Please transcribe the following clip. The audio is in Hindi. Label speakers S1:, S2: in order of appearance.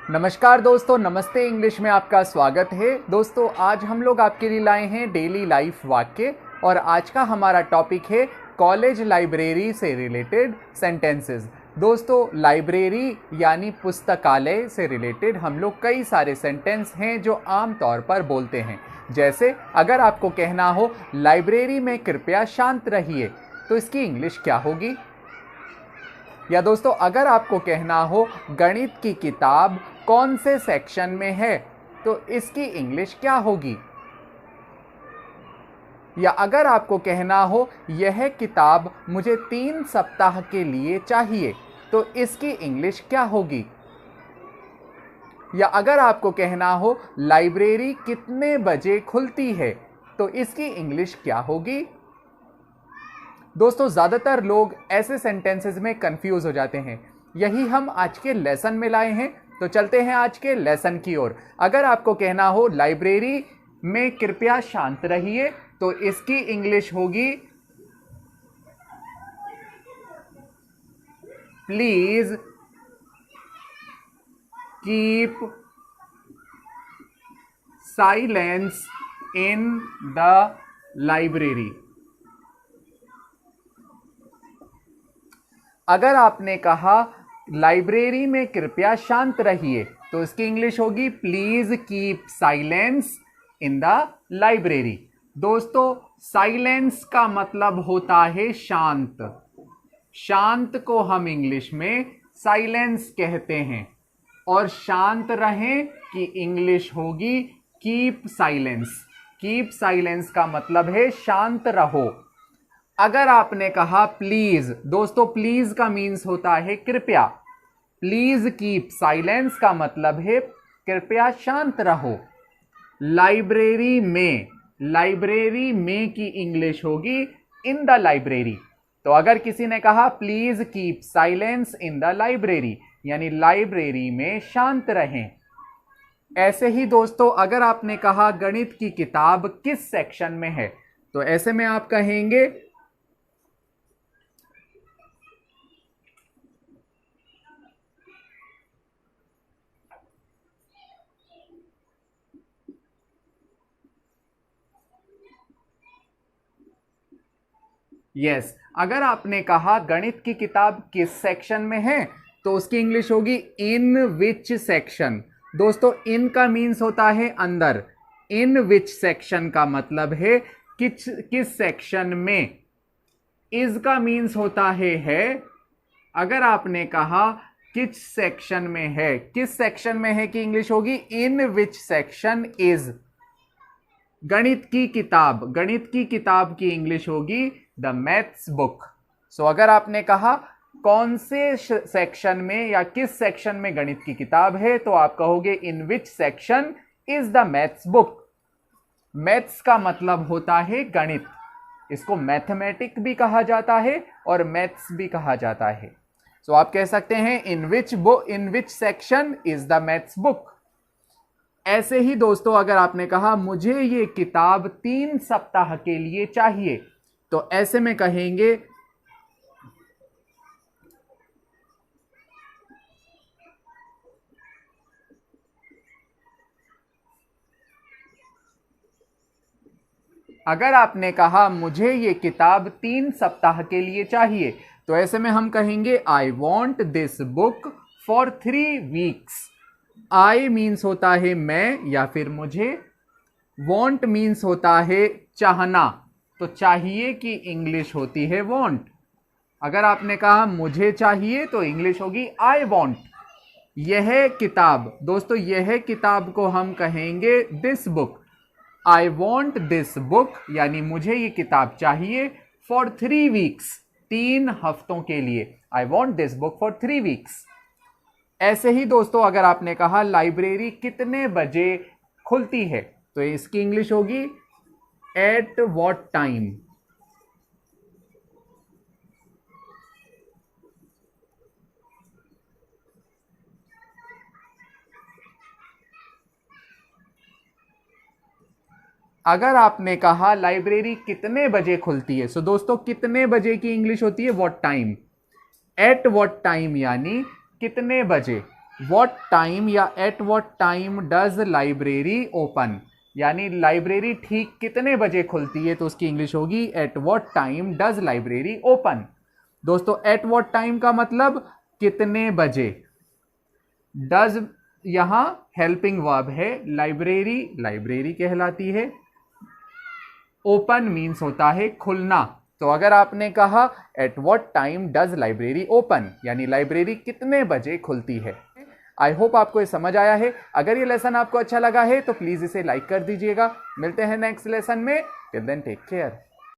S1: नमस्कार दोस्तों, नमस्ते इंग्लिश में आपका स्वागत है। दोस्तों, आज हम लोग आपके लिए लाए हैं डेली लाइफ वाक्य और आज का हमारा टॉपिक है कॉलेज लाइब्रेरी से रिलेटेड सेंटेंसेस। दोस्तों, लाइब्रेरी यानी पुस्तकालय से रिलेटेड हम लोग कई सारे सेंटेंस हैं जो आम तौर पर बोलते हैं। जैसे अगर आपको कहना हो लाइब्रेरी में कृपया शांत रहिए, तो इसकी इंग्लिश क्या होगी? या दोस्तों, अगर आपको कहना हो गणित की किताब कौन से सेक्शन में है, तो इसकी इंग्लिश क्या होगी? या अगर आपको कहना हो यह किताब मुझे 3 सप्ताह के लिए चाहिए, तो इसकी इंग्लिश क्या होगी? या अगर आपको कहना हो लाइब्रेरी कितने बजे खुलती है, तो इसकी इंग्लिश क्या होगी? दोस्तों, ज़्यादातर लोग ऐसे सेंटेंसेस में कंफ्यूज हो जाते हैं। यही हम आज के लेसन में लाए हैं, तो चलते हैं आज के लेसन की ओर। अगर आपको कहना हो लाइब्रेरी में कृपया शांत रहिए, तो इसकी इंग्लिश होगी please keep silence in the library. अगर आपने कहा लाइब्रेरी में कृपया शांत रहिए, तो इसकी इंग्लिश होगी please keep silence in the library. दोस्तों, साइलेंस का मतलब होता है शांत। शांत को हम इंग्लिश में साइलेंस कहते हैं और शांत रहें की इंग्लिश होगी कीप साइलेंस। कीप साइलेंस का मतलब है शांत रहो। अगर आपने कहा प्लीज, दोस्तों प्लीज का मीन्स होता है कृपया। प्लीज कीप साइलेंस का मतलब है कृपया शांत रहो। लाइब्रेरी में की इंग्लिश होगी इन द लाइब्रेरी। तो अगर किसी ने कहा please keep silence in the library, यानी लाइब्रेरी में शांत रहें। ऐसे ही दोस्तों, अगर आपने कहा गणित की किताब किस सेक्शन में है, तो ऐसे में आप कहेंगे यस। अगर आपने कहा गणित की किताब किस सेक्शन में है, तो उसकी इंग्लिश होगी इन विच सेक्शन। दोस्तों, इन का मीन्स होता है अंदर। इन विच सेक्शन का मतलब है किस सेक्शन में। इज का मीन्स होता है। अगर आपने कहा किस सेक्शन में है, किस सेक्शन में है की इंग्लिश होगी इन विच सेक्शन इज। गणित की किताब की इंग्लिश होगी द मैथ्स बुक। सो अगर आपने कहा कौन से सेक्शन में या किस सेक्शन में गणित की किताब है, तो आप कहोगे in which section is the maths book. Maths का मतलब होता है गणित। इसको मैथमेटिक भी कहा जाता है और मैथ्स भी कहा जाता है। सो आप कह सकते हैं in which section is the maths book. ऐसे ही दोस्तों, अगर आपने कहा मुझे ये किताब 3 सप्ताह के लिए चाहिए, तो ऐसे में कहेंगे अगर आपने कहा मुझे ये किताब 3 सप्ताह के लिए चाहिए, तो ऐसे में हम कहेंगे I want this book for 3 weeks. I means होता है मैं या फिर मुझे। वॉन्ट मीन्स होता है चाहना, तो चाहिए की इंग्लिश होती है वॉन्ट। अगर आपने कहा मुझे चाहिए, तो इंग्लिश होगी आई वॉन्ट। यह किताब, दोस्तों यह किताब को हम कहेंगे this book. I want this book यानी मुझे ये किताब चाहिए फॉर 3 वीक्स, 3 हफ्तों के लिए। I want this book for 3 weeks. ऐसे ही दोस्तों, अगर आपने कहा लाइब्रेरी कितने बजे खुलती है, तो इसकी इंग्लिश होगी एट व्हाट टाइम। अगर आपने कहा लाइब्रेरी कितने बजे खुलती है, सो दोस्तों कितने बजे की इंग्लिश होती है what time. At what time यानी कितने बजे। व्हाट टाइम या at what time does library open, यानी लाइब्रेरी ठीक कितने बजे खुलती है, तो उसकी इंग्लिश होगी at what time does library open. दोस्तों एट व्हाट टाइम का मतलब कितने बजे, डज यहां हेल्पिंग वर्ब है, लाइब्रेरी लाइब्रेरी कहलाती है, ओपन मीन्स होता है खुलना। तो अगर आपने कहा at what time does library open, यानी लाइब्रेरी कितने बजे खुलती है। आई होप आपको ये समझ आया है। अगर ये लेसन आपको अच्छा लगा है तो प्लीज इसे लाइक कर दीजिएगा। मिलते हैं नेक्स्ट लेसन में, टिल देन टेक केयर।